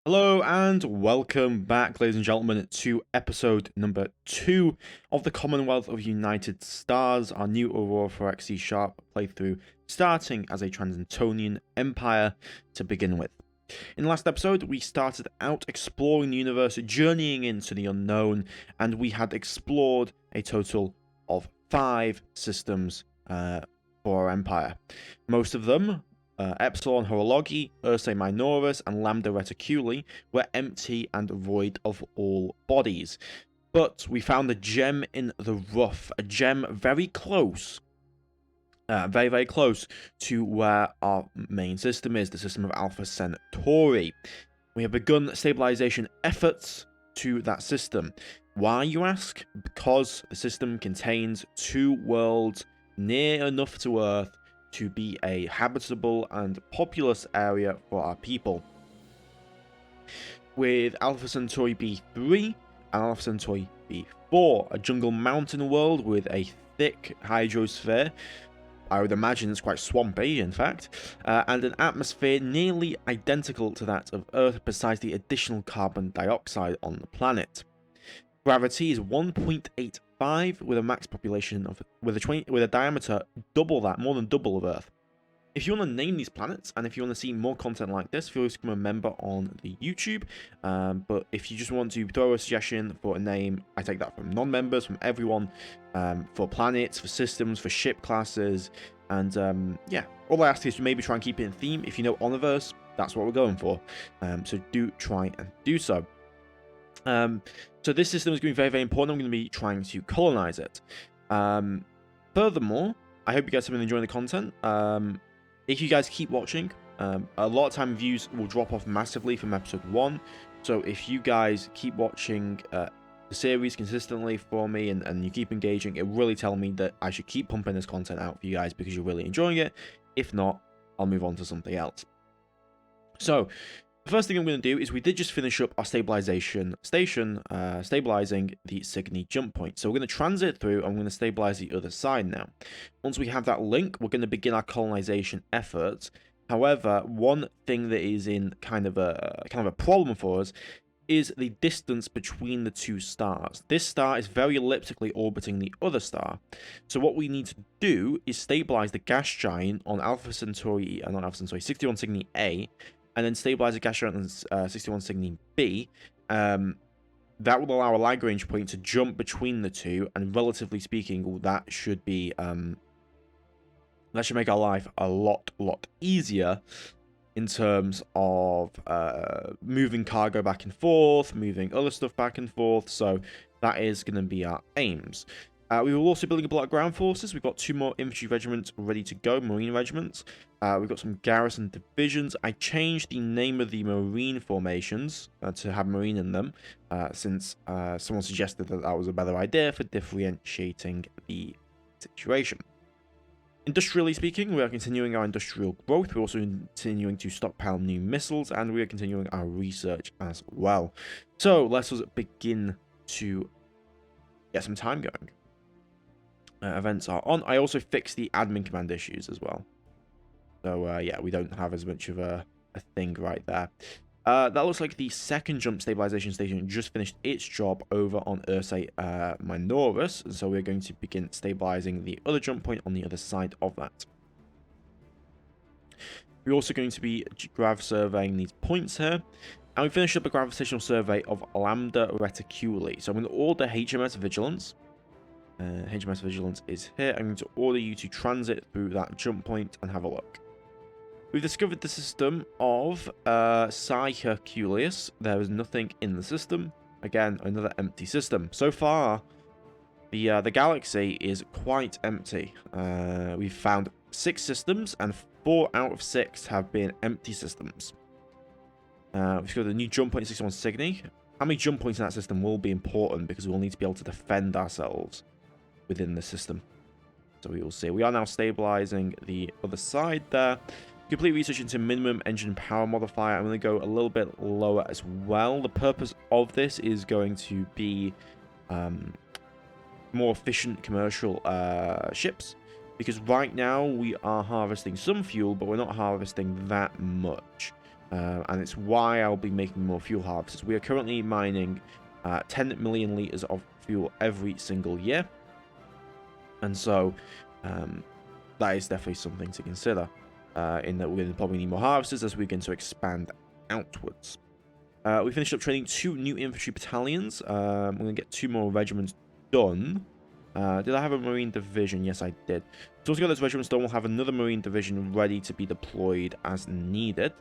Hello and welcome back, ladies and gentlemen, to episode number 2 of the Commonwealth of United Stars, our new Aurora for XC Sharp playthrough, starting as a Transantonian Empire to begin with. In the last episode, we started out exploring the universe, journeying into the unknown, and we had explored a total of 5 systems for our Empire. Most of them, Epsilon Horologi, Ursae Minoris, and Lambda Reticuli, were empty and void of all bodies. But we found a gem in the rough, a gem very close, very close to where our main system is, the system of Alpha Centauri. We have begun stabilization efforts to that system. Why, you ask? Because the system contains 2 worlds near enough to Earth to be a habitable and populous area for our people. With Alpha Centauri B3 and Alpha Centauri B4, a jungle mountain world with a thick hydrosphere, I would imagine it's quite swampy, in fact, and an atmosphere nearly identical to that of Earth, besides the additional carbon dioxide on the planet. Gravity is 1.85 with a max population of with a diameter double that, more than double of Earth. If you want to name these planets and if you want to see more content like this, feel free to become a member on the YouTube. But if you just want to throw a suggestion for a name, I take that from non-members, from everyone, for planets, for systems, for ship classes, and yeah, all I ask is to maybe try and keep it in theme. If you know Omniverse, that's what we're going for. So do try and do so. So this system is going to be very, very important. I'm going to be trying to colonize it. Furthermore, I hope you guys have been enjoying the content. If you guys keep watching, a lot of time views will drop off massively from episode 1. So if you guys keep watching the series consistently for me and you keep engaging, it really tells me that I should keep pumping this content out for you guys because you're really enjoying it. If not, I'll move on to something else. So the first thing I'm going to do is we did just finish up our stabilization station, stabilizing the Cygni jump point. So we're going to transit through, and I'm going to stabilize the other side now. Once we have that link, we're going to begin our colonization efforts. However, one thing that is in kind of a problem for us is the distance between the 2 stars. This star is very elliptically orbiting the other star. So what we need to do is stabilize the gas giant on Alpha Centauri, not Alpha Centauri, 61 Cygni A, and then stabilize the gas giant on 61 Cygni B. That will allow a Lagrange point to jump between the 2, and relatively speaking, that should be that should make our life a lot easier in terms of moving cargo back and forth, moving other stuff back and forth. So that is going to be our aims. We will also building a block of ground forces. We've got 2 more infantry regiments ready to go, marine regiments. We've got some garrison divisions. I changed the name of the marine formations to have marine in them, since someone suggested that that was a better idea for differentiating the situation. Industrially speaking, we are continuing our industrial growth. We're also continuing to stockpile new missiles, and we are continuing our research as well. So let us begin to get some time going. Events are on. I also fixed the admin command issues as well. So yeah, we don't have as much of a thing right there. That looks like the second jump stabilization station just finished its job over on Ursae Minoris. So we're going to begin stabilizing the other jump point on the other side of that. We're also going to be grav surveying these points here. And we finished up a gravitational survey of Lambda Reticuli. So I'm going to order HMS Vigilance. HMS Vigilance is here. I'm going to order you to transit through that jump point and have a look. We've discovered the system of Psi Herculeus. There is nothing in the system. Again, another empty system. So far, the galaxy is quite empty. We've found 6 systems, and 4 out of 6 have been empty systems. We've got a new jump point 61 Cygni. How many jump points in that system will be important because we'll need to be able to defend ourselves within the system. So we will see. We are now stabilizing the other side there. Complete research into minimum engine power modifier. I'm going to go a little bit lower as well. The purpose of this is going to be more efficient commercial ships, because right now we are harvesting some fuel, but we're not harvesting that much. and it's why I'll be making more fuel harvesters. We are currently mining 10 million liters of fuel every single year, and so that is definitely something to consider, in that we're going to probably need more harvesters as we begin to expand outwards. We finished up training 2 new infantry battalions. We're going to get 2 more regiments done. Did I have a marine division? Yes, I did. So once we got those regiments done, we'll have another marine division ready to be deployed as needed.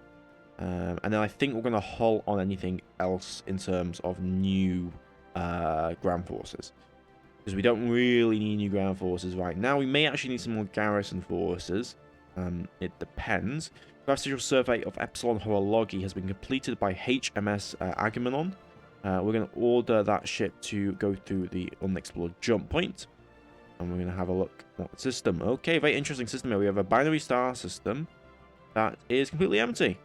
And then I think we're going to halt on anything else in terms of new ground forces, because we don't really need new ground forces right now. We may actually need some more garrison forces. It depends. Gravitational survey of Epsilon Horology has been completed by HMS Agamemnon. We're going to order that ship to go through the unexplored jump point, and we're going to have a look at the system. Okay, very interesting system here. We have a binary star system that is completely empty.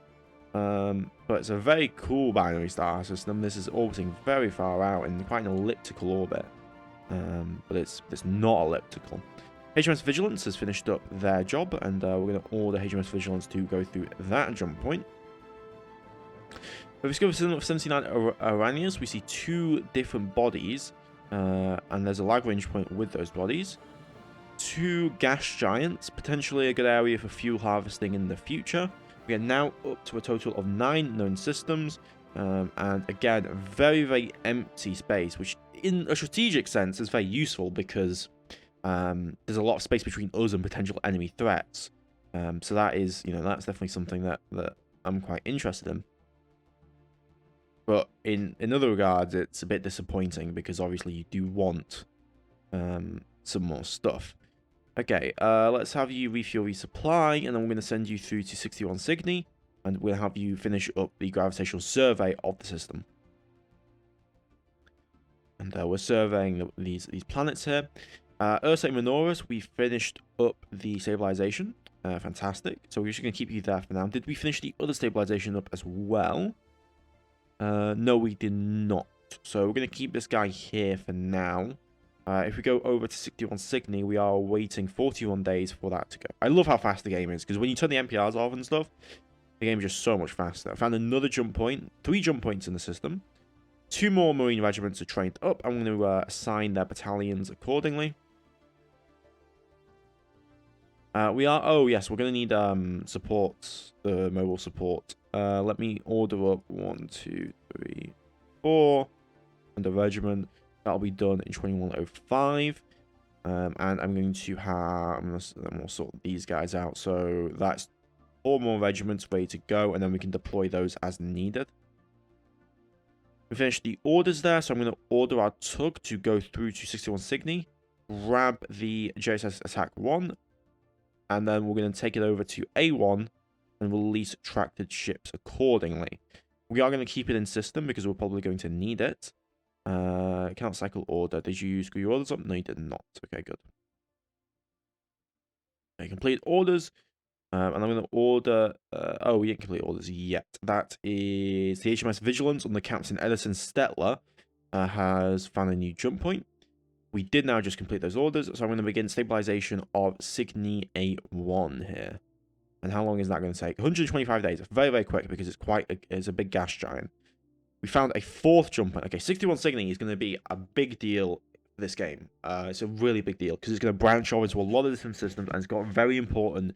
But it's a very cool binary star system. This is orbiting very far out in quite an elliptical orbit. But it's not elliptical. HMS Vigilance has finished up their job, and we're going to order HMS Vigilance to go through that jump point. We've discovered 79 Aranias. We see 2 different bodies, and there's a Lagrange point with those bodies. 2 gas giants, potentially a good area for fuel harvesting in the future. We are now up to a total of 9 known systems, and again, very, very empty space, which in a strategic sense is very useful because there's a lot of space between us and potential enemy threats. So that is, that's definitely something that I'm quite interested in. But in other regards, it's a bit disappointing because obviously you do want some more stuff. Okay, let's have you refuel, resupply, and then we're going to send you through to 61 Cygni, and we'll have you finish up the gravitational survey of the system. And we're surveying these planets here. Ursa Minoris, we finished up the stabilization. Fantastic. So we're just going to keep you there for now. Did we finish the other stabilization up as well? No, we did not. So we're going to keep this guy here for now. If we go over to 61 Cygni, we are waiting 41 days for that to go. I love how fast the game is, because when you turn the MPRs off and stuff, the game is just so much faster. I found another jump point, 3 jump points in the system. 2 more Marine regiments are trained up. I'm going to assign their battalions accordingly. Oh yes, we're going to need support, mobile support. Let me order up 1, 2, 3, 4, and a regiment. That'll be done in 2105. And I'm going to have, we'll sort these guys out. So that's 4 more regiments ready to go, and then we can deploy those as needed. We finished the orders there, so I'm going to order our tug to go through to 61 Cygni, grab the JSS Attack 1, and then we're going to take it over to A1 and release tracted ships accordingly. We are going to keep it in system because we're probably going to need it. Account cycle order. Did you screw your orders up? No, you did not. Okay, good. Okay, complete orders. And I'm going to order... oh, we didn't complete orders yet. That is the HMS Vigilance on the Captain Edison Stettler has found a new jump point. We did now just complete those orders, so I'm going to begin stabilization of Cygni A1 here. And how long is that going to take? 125 days. Very, very quick because it's a big gas giant. We found a 4th jump point. Okay, 61 Cygni is going to be a big deal for this game. It's a really big deal because it's going to branch off into a lot of different systems, and it's got a very important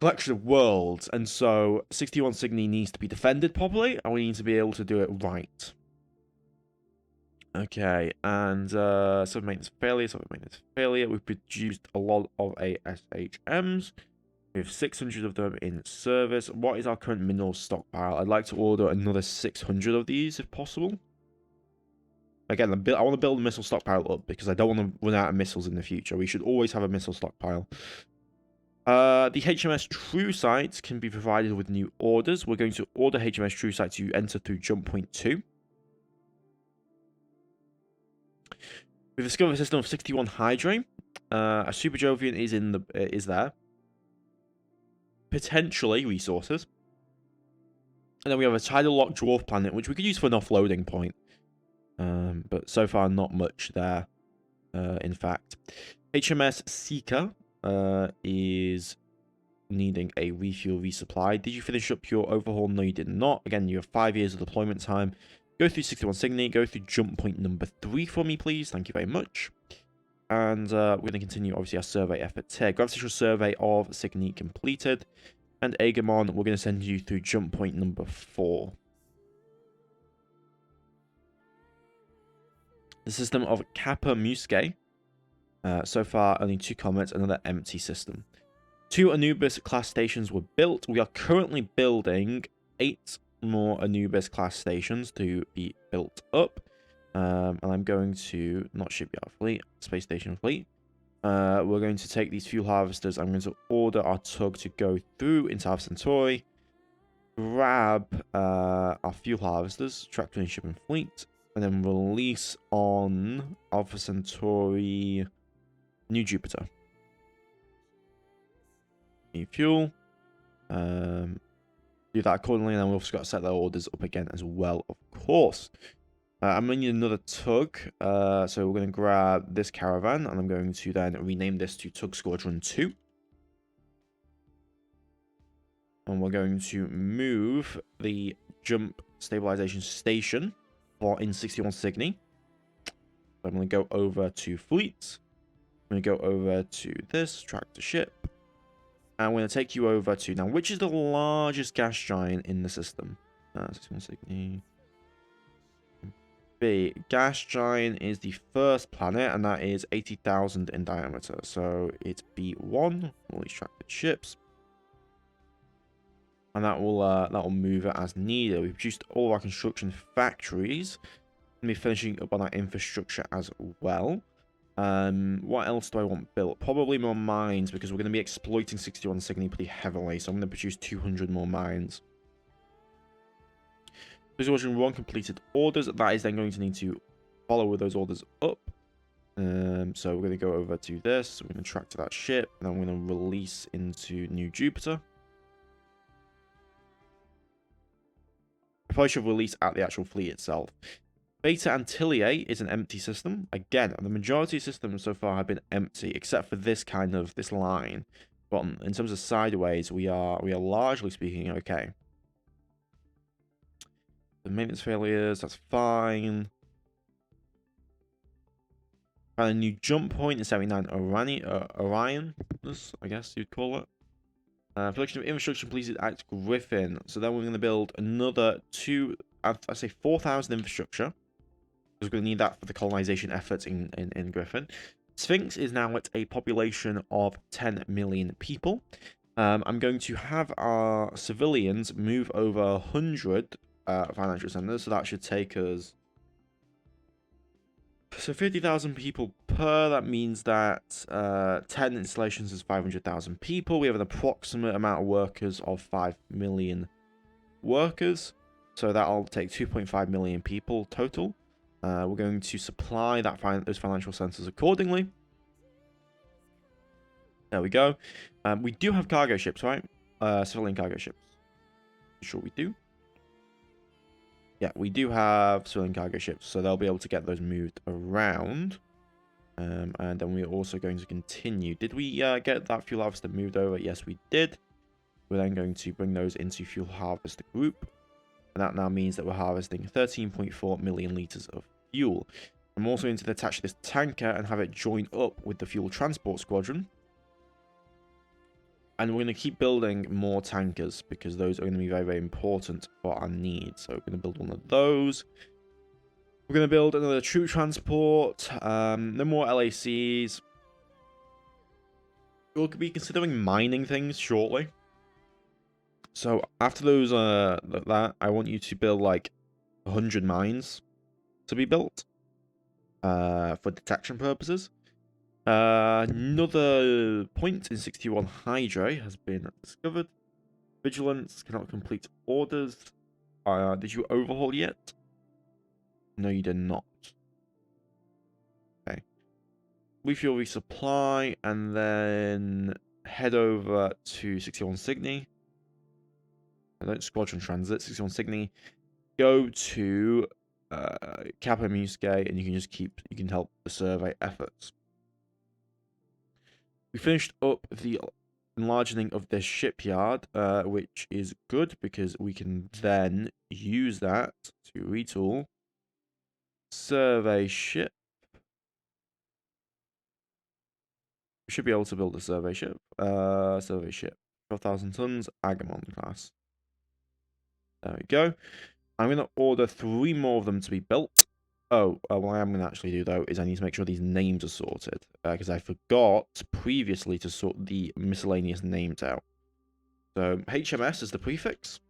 collection of worlds. And so 61 Cygni needs to be defended properly, and we need to be able to do it right. Okay, and sub-maintenance failure. We've produced a lot of ASHMs. We have 600 of them in service. What is our current mineral stockpile? I'd like to order another 600 of these if possible. Again, I want to build a missile stockpile up because I don't want to run out of missiles in the future. We should always have a missile stockpile. The HMS True Sight can be provided with new orders. We're going to order HMS True Sight to enter through jump point 2. We've discovered a system of 61 Hydra. A Super Jovian is there. Potentially resources. And then we have a tidal lock dwarf planet, which we could use for an offloading point. But so far, not much there, in fact. HMS Seeker is needing a refuel resupply. Did you finish up your overhaul? No, you did not. Again, you have 5 years of deployment time. Go through 61 Cygni. Go through jump point number 3 for me, please. Thank you very much. And we're going to continue, obviously, our survey efforts here. Gravitational survey of Cygni completed. And Agamon, we're going to send you through jump point number 4. The system of Kappa Muscae. So far, only 2 comets, another empty system. 2 Anubis class stations were built. We are currently building 8 more Anubis class stations to be built up. And I'm going to, not shipyard fleet, space station fleet. We're going to take these fuel harvesters. I'm going to order our tug to go through into Alpha Centauri. Grab our fuel harvesters, track to shipping fleet. And then release on Alpha Centauri, New Jupiter. New fuel. Do that accordingly, and then we've also got to set their orders up again as well, of course. I'm going to need another tug, so we're going to grab this caravan, and I'm going to then rename this to Tug Squadron 2. And we're going to move the jump stabilization station in 61 Cygni. So I'm going to go over to fleet. I'm going to go over to this, track to ship. And I'm going to take you over to, now, which is the largest gas giant in the system? 61 Cygni. B. Gas giant is the first planet, and that is 80,000 in diameter. So it's B1. All these tracked ships. And that will move it as needed. We've produced all of our construction factories. We'll be finishing up on our infrastructure as well. What else do I want built? Probably more mines, because we're going to be exploiting 61 Cygni pretty heavily. So I'm going to produce 200 more mines. Squadron 1 completed orders. That is then going to need to follow with those orders up. So we're going to go over to this. We're going to track to that ship. And then we're going to release into New Jupiter. I probably should release at the actual fleet itself. Beta Antilliae is an empty system. Again, the majority of systems so far have been empty, except for this line. But in terms of sideways, we are largely speaking okay. The maintenance failures, that's fine. And a new jump point in 79 Orion, I guess you'd call it. Production of infrastructure completed at Griffin. So then we're going to build another 4,000 infrastructure. We're going to need that for the colonization efforts in Griffin. Sphinx is now at a population of 10 million people. I'm going to have our civilians move over 100 financial centers. So that should take us... So 50,000 people per, that means that 10 installations is 500,000 people. We have an approximate amount of workers of 5 million workers. So that'll take 2.5 million people total. We're going to supply those financial centers accordingly. There we go. We do have cargo ships, right? Civilian cargo ships. Sure we do. Yeah, we do have civilian cargo ships, so they'll be able to get those moved around. And then we're also going to continue. Did we get that fuel harvester moved over? Yes, we did. We're then going to bring those into fuel harvester group. And that now means that we're harvesting 13.4 million liters of fuel. I'm also going to attach this tanker and have it join up with the fuel transport squadron. And we're going to keep building more tankers because those are going to be very, very important for our needs. So we're going to build one of those. We're going to build another troop transport. No more LACs. We'll be considering mining things shortly. So after those, that I want you to build like 100 mines to be built for detection purposes. Another point in 61 Hydra has been discovered. Vigilance cannot complete orders. Did you overhaul yet? No, you did not. Okay. Refuel, resupply, and then head over to 61 Cygni. Squadron transit, 61 Cygni. Go to Kappa Muscae, and you can help the survey efforts. We finished up the enlarging of this shipyard, which is good because we can then use that to retool. Survey ship. We should be able to build a survey ship. Survey ship. 12,000 tons, Agamemnon class. There we go. I'm going to order 3 more of them to be built. Oh, what I am going to actually do, though, is I need to make sure these names are sorted. Because I forgot previously to sort the miscellaneous names out. So, HMS is the prefix.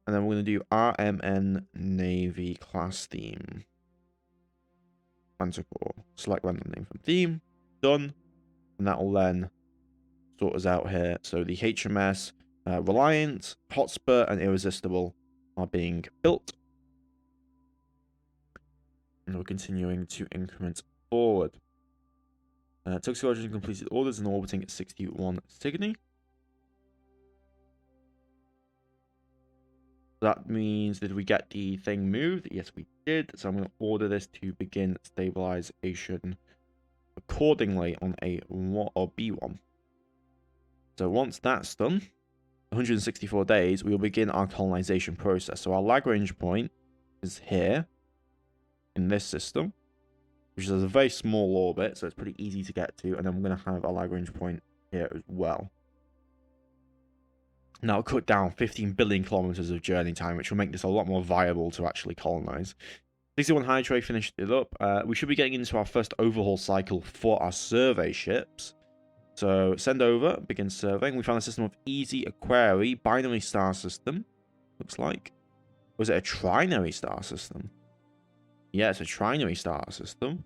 And then we're going to do RMN Navy class theme. Manticore. Select random name from theme. Done. And that will then sort us out here. So the HMS Reliant, Hotspur, and Irresistible are being built. And we're continuing to increment forward. Tug Squadron completed orders and orbiting at 61 Cygni. That means, did we get the thing moved? Yes, we did. So I'm going to order this to begin stabilization accordingly on a B1. So once that's done, 164 days, we will begin our colonization process. So our Lagrange point is here in this system, which is a very small orbit, so it's pretty easy to get to. And then we're going to have a Lagrange point here as well. Now, it'll cut down 15 billion kilometers of journey time, which will make this a lot more viable to actually colonize. 61 Hydra finished it up. We should be getting into our first overhaul cycle for our survey ships. So, send over, begin surveying. We found a system of easy Aquarii binary star system. Looks like. Was it a trinary star system? Yeah, it's a trinary star system.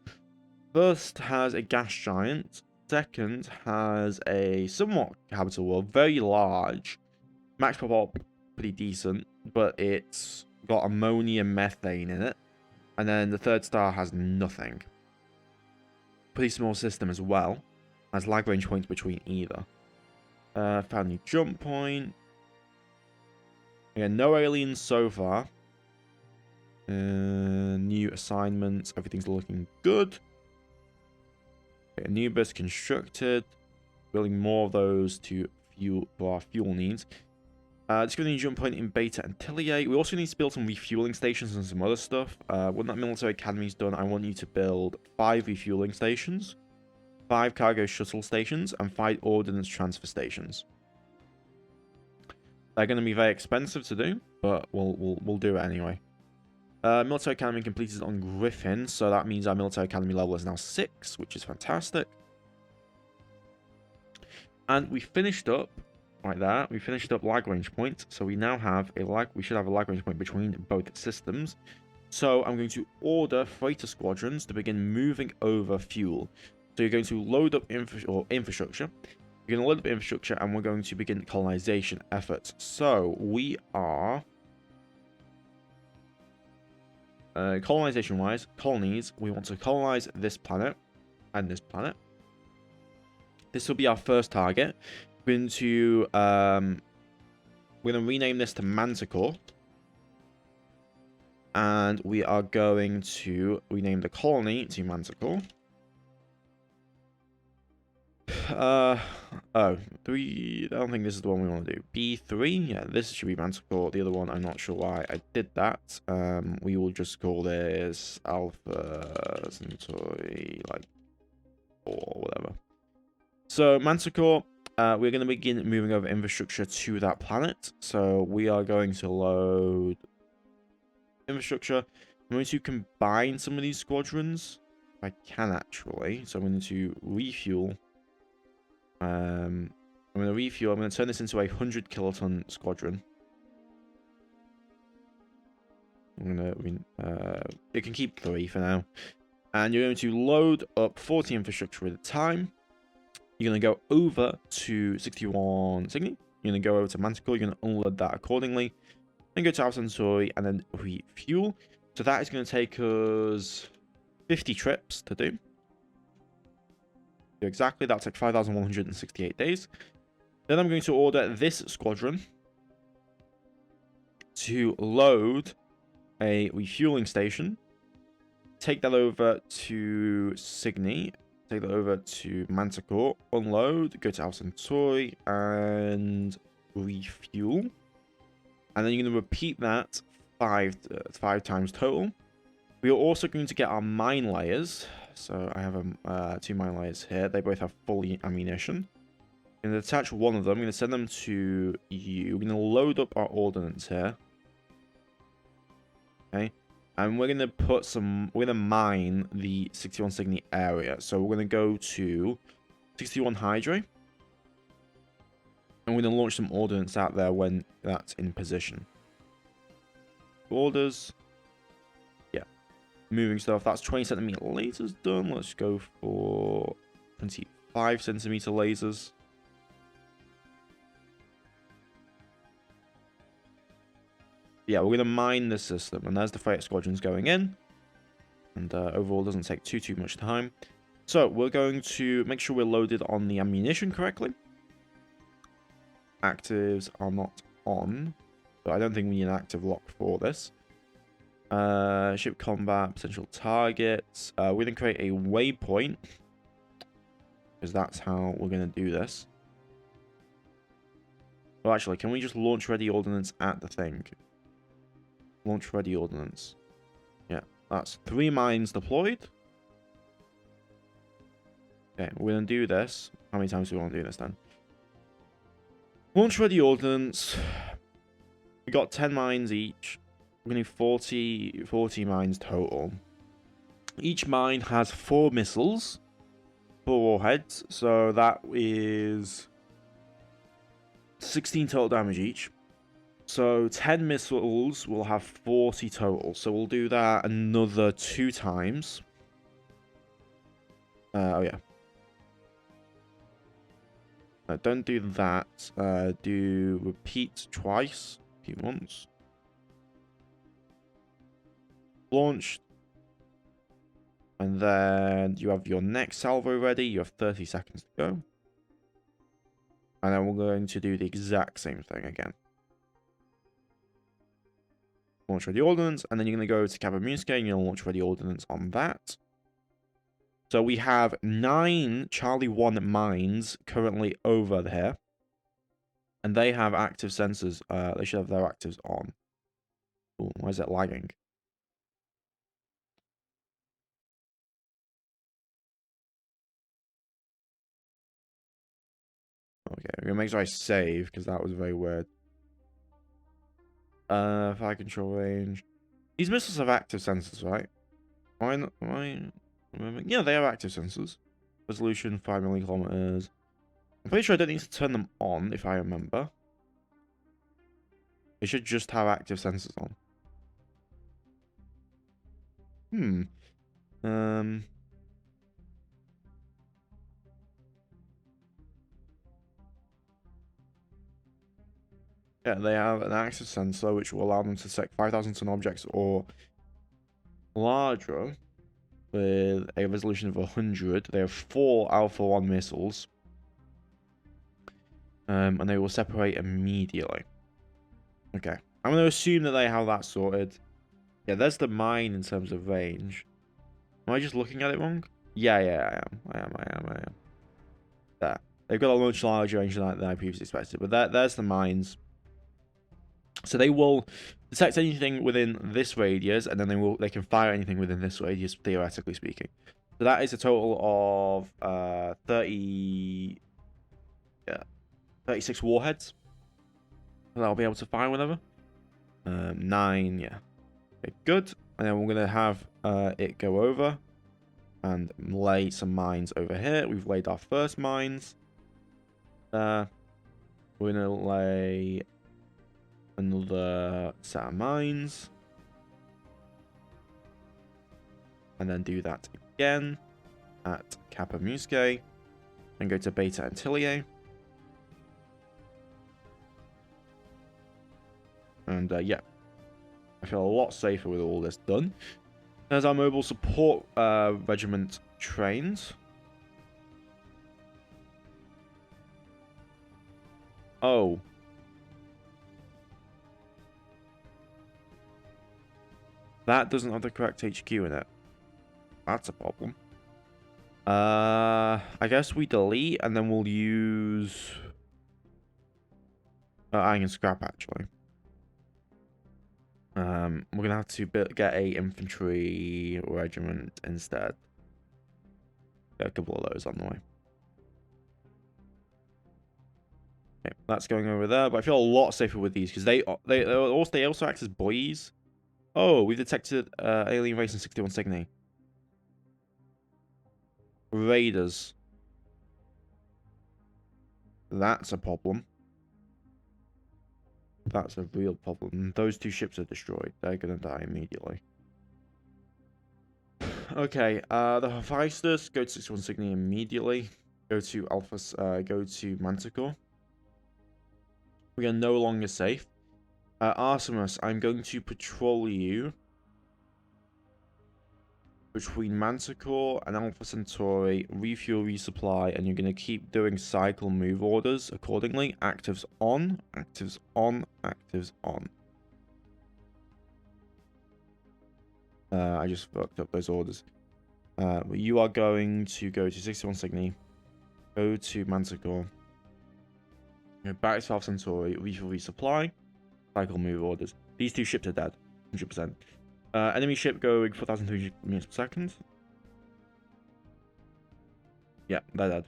First has a gas giant. Second has a somewhat habitable world, very large. Max pop pretty decent, but it's got ammonia and methane in it. And then the third star has nothing. Pretty small system as well. Has Lagrange points between either. Found new jump point. Again, no aliens so far. New assignments. Everything's looking good. Okay, Anubis constructed. Building more of those to fuel for our fuel needs. Discovering a new jump point in Beta Antillier. We also need to build some refueling stations and some other stuff. When that military academy is done, I want you to build 5 refueling stations, 5 cargo shuttle stations, and 5 ordnance transfer stations. They're going to be very expensive to do, but we'll do it anyway. Military academy completed on Griffin, so that means our military academy level is now 6, which is fantastic. And we finished up like that. We finished up Lagrange points, so we now have we should have a Lagrange point between both systems. So I'm going to order freighter squadrons to begin moving over fuel. So you're going to load up infrastructure. You're going to load up infrastructure, and we're going to begin colonization efforts. So we are colonization-wise, colonies. We want to colonize this planet and this planet. This will be our first target. We're going to rename this to Manticore. And we are going to rename the colony to Manticore. I don't think this is the one we want to do. B3, yeah, this should be Manticore. The other one, I'm not sure why I did that. We will just call this Alpha Centauri, like, or whatever. So, Manticore, we're going to begin moving over infrastructure to that planet. So, we are going to load infrastructure. I'm going to combine some of these squadrons, if I can actually. So, I'm going to refuel. I'm going to refuel. I'm going to turn this into a 100 kiloton squadron. It can keep 3 for now. And you're going to load up 40 infrastructure at a time. You're going to go over to 61 Cygni. You're going to go over to Manticore. You're going to unload that accordingly. Then go to Alpha Centauri and then refuel. So that is going to take us 50 trips to do. Exactly, that'll take 5,168 days. Then I'm going to order this squadron to load a refueling station. Take that over to Cygni. take that over to Manticore, unload, go to Al Centauri, and refuel. And then you're going to repeat that five times total. We are also going to get our mine layers. So I have 2 mine layers here. They both have full ammunition. I'm going to attach one of them. I'm going to send them to you. We're going to load up our ordnance here. Okay. And we're going to put some... We're going to mine the 61 Cygni area. So we're going to go to 61 Hydra. And we're going to launch some ordnance out there when that's in position. Orders. Yeah. Moving stuff. That's 20 centimeter lasers done. Let's go for 25 centimeter lasers. Yeah, we're going to mine this system. And there's the freight squadrons going in. And overall, doesn't take too much time. So, we're going to make sure we're loaded on the ammunition correctly. Actives are not on. So, I don't think we need an active lock for this. Ship combat, potential targets. We're going to create a waypoint. Because that's how we're going to do this. Well, actually, can we just launch ready ordnance at the thing? Launch ready ordnance. Yeah, that's 3 mines deployed. Okay, we're going to do this. How many times do we want to do this then? Launch ready ordnance. We got 10 mines each. We're going to do 40 mines total. Each mine has 4 missiles. 4 warheads. So that is 16 total damage each. So 10 missiles will have 40 total. So we'll do that another 2 times. Oh yeah. Don't do that. Do repeat twice. Repeat once. Launched. And then you have your next salvo ready. You have 30 seconds to go. And then we're going to do the exact same thing again. Launch ready ordnance, and then you're going to go to Kappa-Musca and you'll launch ready ordnance on that. So we have 9 Charlie 1 mines currently over there. And they have active sensors. They should have their actives on. Ooh, why is it lagging? Okay, we're going to make sure I save, because that was very weird. Fire control range. These missiles have active sensors, right? Why not? Yeah, they have active sensors. Resolution 5 million kilometers. I'm pretty sure I don't need to turn them on, if I remember. They should just have active sensors on. Yeah, they have an active sensor which will allow them to detect 5,000 ton objects or larger with a resolution of 100. They have 4 Alpha 1 missiles. And they will separate immediately. Okay. I'm going to assume that they have that sorted. Yeah, there's the mine in terms of range. Am I just looking at it wrong? Yeah, I am. There. They've got a much larger range than I previously expected. But there's the mines. So they will detect anything within this radius, and then they can fire anything within this radius, theoretically speaking. So that is a total of 36 warheads that I'll be able to fire whenever. 9, yeah. Okay, good. And then we're going to have it go over and lay some mines over here. We've laid our first mines. We're going to lay another set of mines. And then do that again at Kappa-Musca. And go to Beta Antillier. And yeah, I feel a lot safer with all this done. There's our mobile support regiment trains. Oh. That doesn't have the correct HQ in it. That's a problem. I guess we delete and then we'll use... I can scrap, actually. We're going to have to get a infantry regiment instead. Get a couple of those on the way. Okay, that's going over there, but I feel a lot safer with these because they also act as buoys. Oh, we've detected alien race in 61 Cygni. Raiders. That's a problem. That's a real problem. Those two ships are destroyed. They're gonna die immediately. Okay, the Hephaestus, go to 61 Cygni immediately. Go to Alpha, go to Manticore. We are no longer safe. Artemis, I'm going to patrol you between Manticore and Alpha Centauri, refuel, resupply, and you're going to keep doing cycle move orders accordingly. Actives on, actives on, actives on. I just fucked up those orders. You are going to go to 61 Cygni, go to Manticore, go back to Alpha Centauri, refuel, resupply, cycle move orders. These two ships are dead, 100%. Enemy ship going 4,300 meters per second. Yeah, they're dead.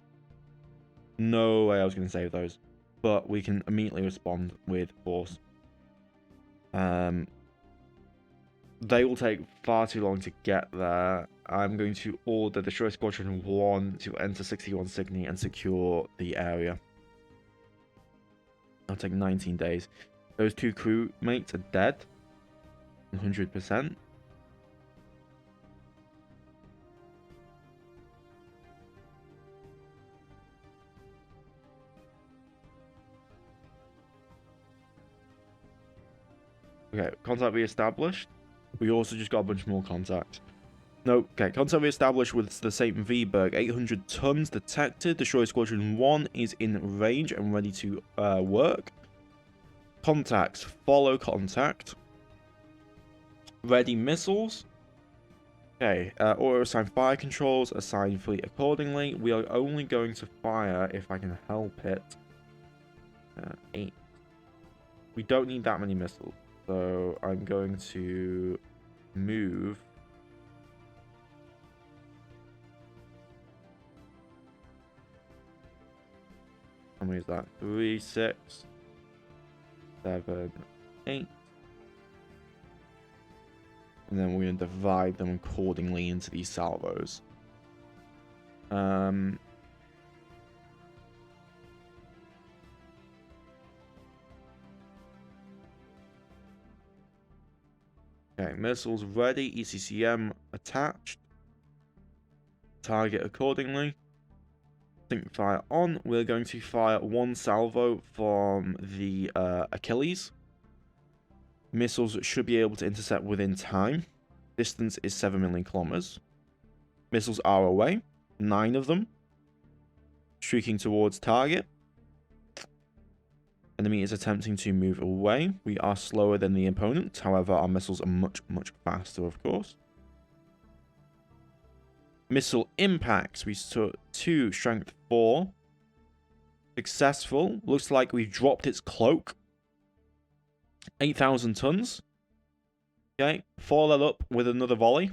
No way I was going to save those. But we can immediately respond with force. They will take far too long to get there. I'm going to order Destroyer Squadron 1 to enter 61 Cygni and secure the area. That'll take 19 days. Those two crewmates are dead. 100%. Okay, contact re-established. We also just got a bunch more contacts. No, okay, contact re-established with the St. Viberg. 800 tons detected. Destroyer Squadron 1 is in range and ready to work. Contacts, follow contact. Ready missiles. Okay, auto assign fire controls, assign fleet accordingly. We are only going to fire if I can help it. 8. We don't need that many missiles, so I'm going to move. How many is that? 3, 6, 7, 8. And then we're going to divide them accordingly into these salvos. Okay, missiles ready. ECCM attached. Target accordingly. Sync fire on. We're going to fire one salvo from the Achilles. Missiles should be able to intercept within time. Distance is 7 million kilometers. Missiles are away. 9 of them. Streaking towards target. Enemy is attempting to move away. We are slower than the opponent. However, our missiles are much, much faster, of course. Missile impacts. We saw 2, strength 4. Successful. Looks like we've dropped its cloak. 8,000 tons. Okay, follow that up with another volley.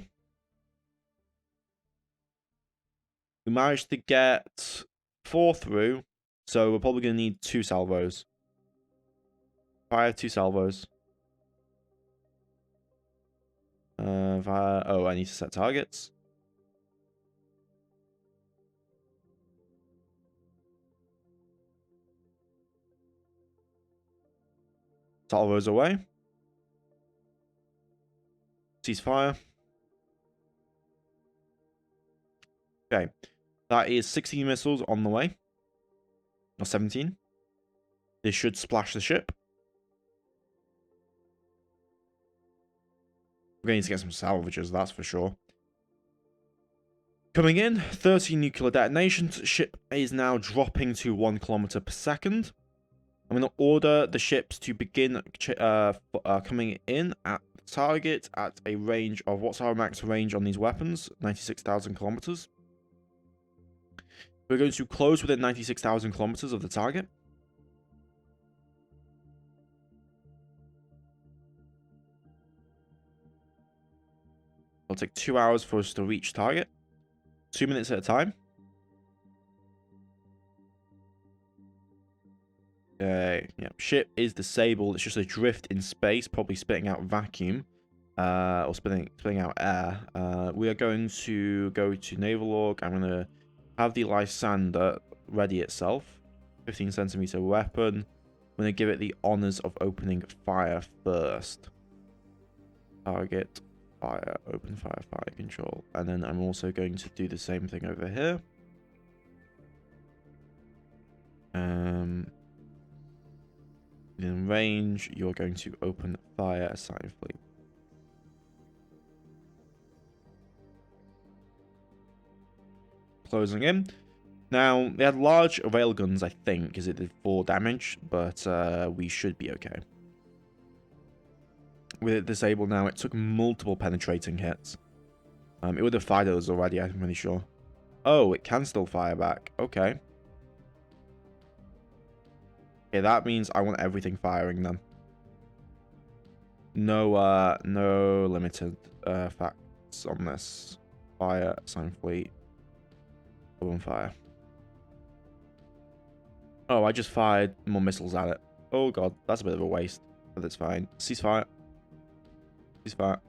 We managed to get 4 through, so we're probably going to need 2 salvos. Fire 2 salvos. Oh, I need to set targets. Salvos away. Ceasefire. Okay. That is 16 missiles on the way. Or 17. This should splash the ship. We're going to need to get some salvages, that's for sure. Coming in, 30 nuclear detonations. Ship is now dropping to 1 kilometer per second. I'm going to order the ships to begin coming in at the target at a range of... What's our max range on these weapons? 96,000 kilometers. We're going to close within 96,000 kilometers of the target. It'll take 2 hours for us to reach target. 2 minutes at a time. Okay, yeah. Ship is disabled. It's just adrift in space, probably spitting out vacuum. Or spitting out air. We are going to go to naval log. I'm going to have the Lysander ready itself. 15 centimeter weapon. I'm going to give it the honors of opening fire first. Target, fire, open fire, fire control. And then I'm also going to do the same thing over here. In range, you're going to open fire, assign fleet. Closing in. Now, they had large railguns, I think, because it did 4 damage, but we should be okay. With it disabled now, it took multiple penetrating hits. It would have fired us already, I'm pretty sure. Oh, it can still fire back. Okay. Okay, that means I want everything firing then. No limited facts on this. Fire, assign fleet. On fire. Oh, I just fired more missiles at it. Oh god, that's a bit of a waste. But that's fine. Ceasefire. Ceasefire.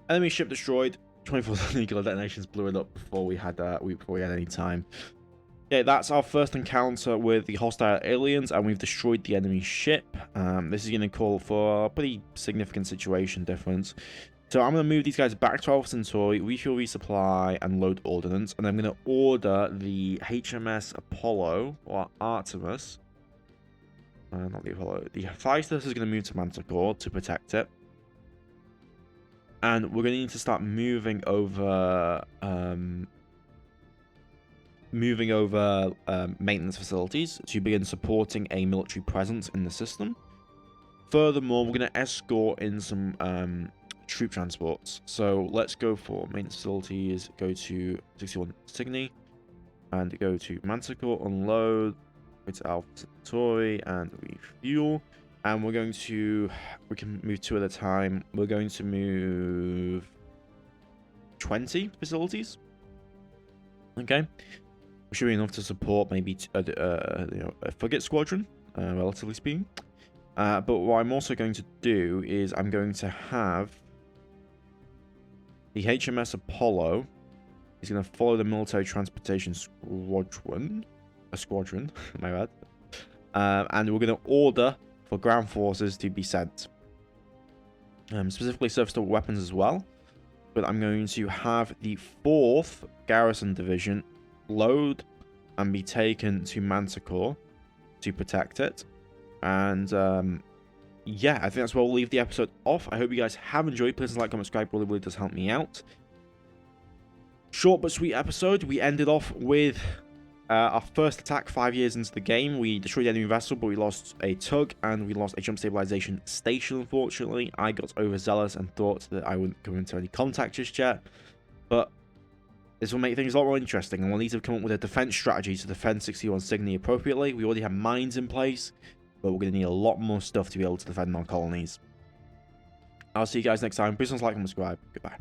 Enemy ship destroyed. 24 nuclear detonations blew it up before we had any time. Okay, that's our first encounter with the hostile aliens, and we've destroyed the enemy ship. This is going to call for a pretty significant situation difference. So I'm going to move these guys back to Alpha Centauri, refuel, resupply, and load ordnance. And I'm going to order the HMS Apollo, or Artemis. Not the Apollo. The Hephaestus is going to move to Manticore to protect it. And we're going to need to start moving over maintenance facilities to begin supporting a military presence in the system. Furthermore, we're going to escort in some troop transports. So let's go for maintenance facilities, go to 61 Cygni, and go to Manticore, unload, go to Alpha Centauri, and refuel. And we can move 2 at a time. We're going to move 20 facilities. Okay. Should be enough to support maybe a frigate squadron, relatively speaking. But what I'm also going to do is I'm going to have the HMS Apollo is going to follow the military transportation squadron. My bad. And we're going to order for ground forces to be sent. Specifically surface-to-air weapons as well. But I'm going to have the 4th Garrison Division load and be taken to Manticore to protect it. And yeah, I think that's where we'll leave the episode off. I hope you guys have enjoyed. Please like, comment, subscribe. Really does help me out. Short but sweet episode. We ended off with our first attack 5 years into the game. We destroyed the enemy vessel, but we lost a tug and we lost a jump stabilization station, unfortunately. I got overzealous and thought that I wouldn't come into any contact just yet. But this will make things a lot more interesting, and we'll need to come up with a defense strategy to defend 61 Cygni appropriately. We already have mines in place, but we're going to need a lot more stuff to be able to defend our colonies. I'll see you guys next time. Please don't like and subscribe. Goodbye.